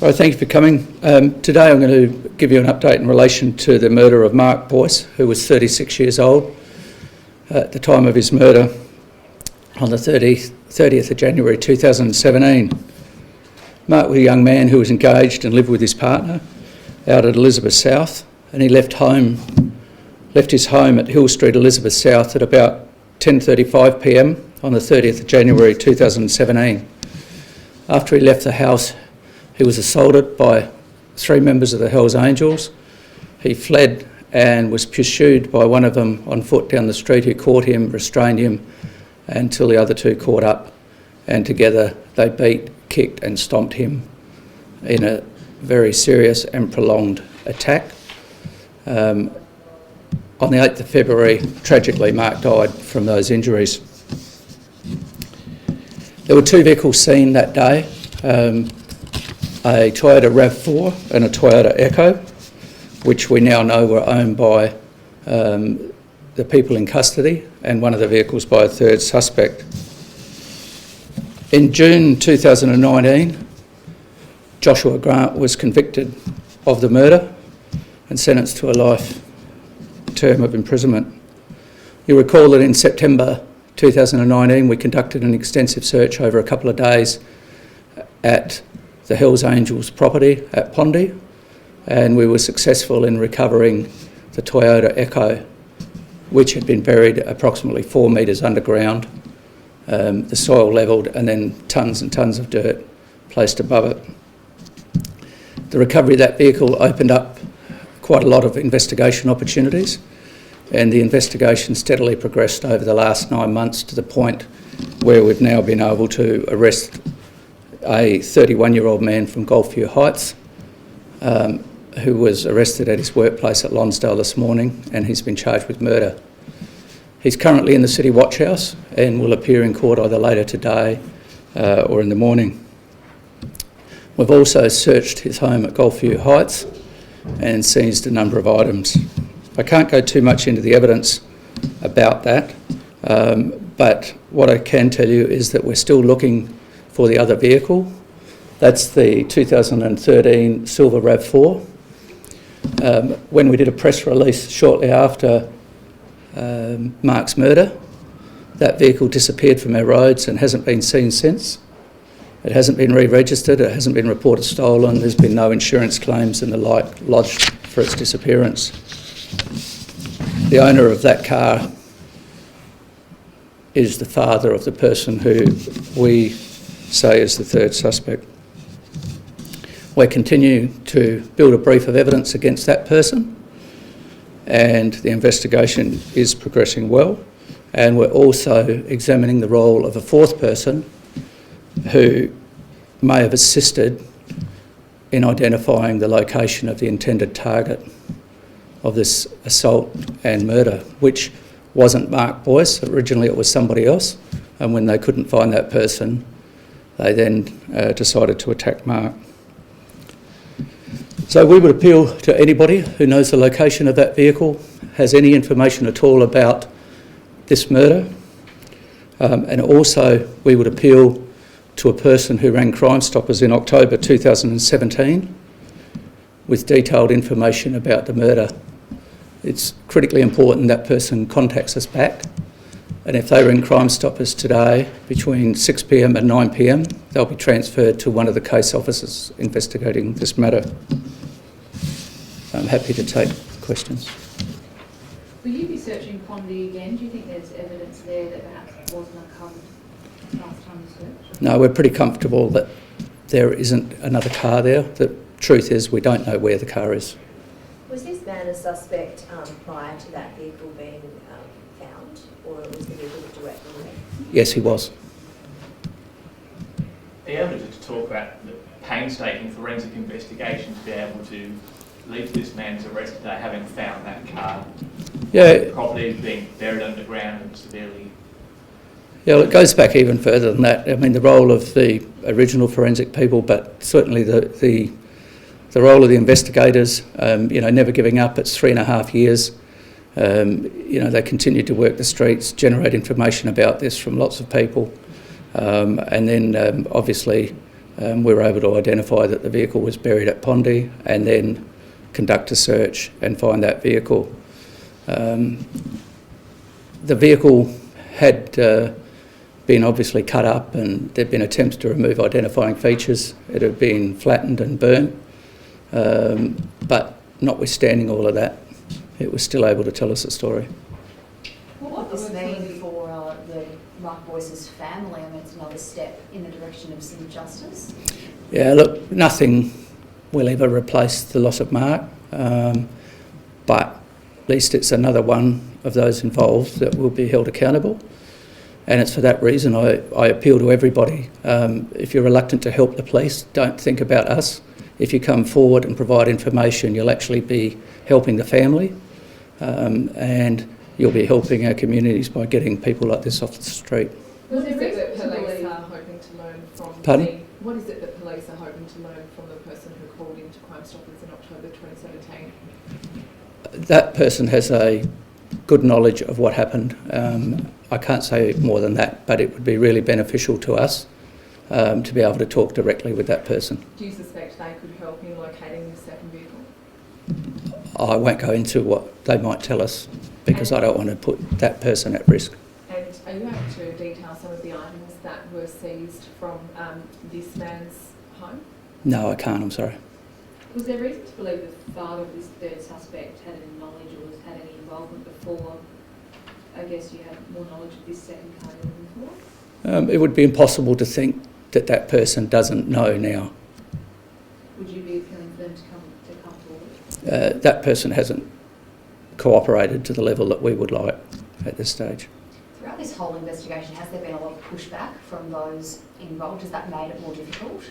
All right, thank you for coming. Today I'm going to give you an update in relation to the murder of Mark Boyce, who was 36 years old at the time of his murder on the 30th of January 2017. Mark was a young man who was engaged and lived with his partner out at Elizabeth South, and he left his home at Hill Street, Elizabeth South at about 10:35 p.m. on the 30th of January 2017. After he left the house, he was assaulted by 3 members of the Hells Angels. He fled and was pursued by one of them on foot down the street, who caught him, restrained him until the other 2 caught up, and together they beat, kicked and stomped him in a very serious and prolonged attack. On the 8th of February, tragically, Mark died from those injuries. There were 2 vehicles seen that day, a Toyota RAV4 and a Toyota Echo, which we now know were owned by the people in custody, and one of the vehicles by a 3rd suspect. In June 2019, Joshua Grant was convicted of the murder and sentenced to a life term of imprisonment. You recall that in September 2019 we conducted an extensive search over a couple of days at the Hells Angels property at Ponde, and we were successful in recovering the Toyota Echo, which had been buried approximately 4 metres underground, the soil levelled and then tonnes and tonnes of dirt placed above it. The recovery of that vehicle opened up quite a lot of investigation opportunities, and the investigation steadily progressed over the last 9 months to the point where we've now been able to arrest a 31-year-old man from Gulfview Heights who was arrested at his workplace at Lonsdale this morning, and he's been charged with murder. He's currently in the City Watch House and will appear in court either later today or in the morning. We've also searched his home at Gulfview Heights and seized a number of items. I can't go too much into the evidence about that, but what I can tell you is that we're still looking for the other vehicle. That's the 2013 silver RAV4. When we did a press release shortly after Mark's murder, that vehicle disappeared from our roads and hasn't been seen since. It hasn't been re-registered, it hasn't been reported stolen, there's been no insurance claims and the like lodged for its disappearance. The owner of that car is the father of the person who we say is the 3rd suspect. We're continuing to build a brief of evidence against that person, and the investigation is progressing well, and we're also examining the role of a 4th person who may have assisted in identifying the location of the intended target of this assault and murder, which wasn't Mark Boyce. Originally it was somebody else, and when they couldn't find that person, they then decided to attack Mark. So we would appeal to anybody who knows the location of that vehicle, has any information at all about this murder, and also we would appeal to a person who rang Crime Stoppers in October 2017 with detailed information about the murder. It's critically important that person contacts us back, and if they ring Crime Stoppers today between 6 p.m. and 9 p.m, they'll be transferred to one of the case officers investigating this matter. I'm happy to take questions. Will you be searching Ponde again? Do you think there's evidence there that perhaps wasn't uncovered last time you searched? No, we're pretty comfortable that there isn't another car there. The truth is we don't know where the car is. Was this man a suspect prior to that vehicle being found, or was the vehicle directly? Yes, he was. Are you able to talk about the painstaking forensic investigation to be able to lead to this man's arrest today, having found that car? Yeah. Property being buried underground and severely... Yeah, well, it goes back even further than that. I mean, the role of the original forensic people, but certainly the role of the investigators, never giving up. It's 3.5 years. They continued to work the streets, generate information about this from lots of people, and then obviously we were able to identify that the vehicle was buried at Ponde and then conduct a search and find that vehicle. The vehicle had been obviously cut up and there'd been attempts to remove identifying features. It had been flattened and burnt, but notwithstanding all of that, it was still able to tell us a story. What would this mean for the Mark Boyce's family? I mean, it's another step in the direction of some justice. Yeah, look, nothing will ever replace the loss of Mark, but at least it's another one of those involved that will be held accountable. And it's for that reason I appeal to everybody. If you're reluctant to help the police, don't think about us. If you come forward and provide information, you'll actually be helping the family, and you'll be helping our communities by getting people like this off the street. What is it that police are hoping to learn from? Pardon? What is it that police are hoping to learn from the person who called into Crime Stoppers in October 2017? That person has a good knowledge of what happened. I can't say more than that, but it would be really beneficial to us to be able to talk directly with that person. Do you suspect they could help in locating the second vehicle? I won't go into what they might tell us because I don't want to put that person at risk. And are you able to detail some of the items that were seized from this man's home? No, I can't, I'm sorry. Was there reason to believe the father of this third suspect had any knowledge or had any involvement before? I guess you had more knowledge of this second car than before? It would be impossible to think that that person doesn't know now. Would you be appealing for them to come forward? That person hasn't cooperated to the level that we would like at this stage. Throughout this whole investigation, has there been a lot of pushback from those involved? Has that made it more difficult?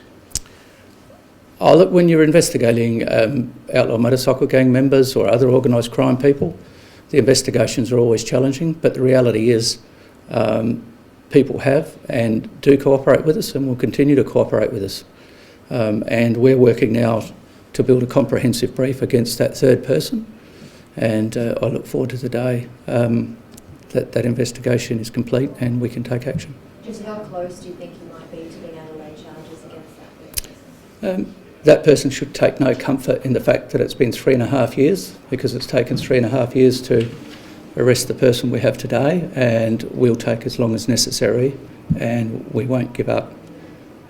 Oh, look, when you're investigating outlaw motorcycle gang members or other organised crime people, the investigations are always challenging, but the reality is people have and do cooperate with us and will continue to cooperate with us. And we're working now to build a comprehensive brief against that third person, and I look forward to the day that investigation is complete and we can take action. Just how close do you think you might be to being able to lay charges against that person? That person should take no comfort in the fact that it's been 3.5 years, because it's taken 3.5 years to arrest the person we have today, and we'll take as long as necessary, and we won't give up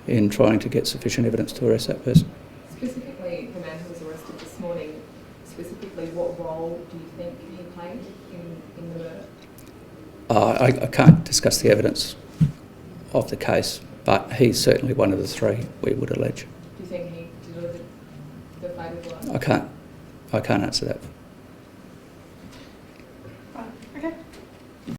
in trying to get sufficient evidence to arrest that person. Specifically, the man who was arrested this morning, specifically what role do you think he played in the murder? I can't discuss the evidence of the case, but he's certainly one of the three we would allege. Do you think he delivered the fatal blow? I can't answer that. Right, okay.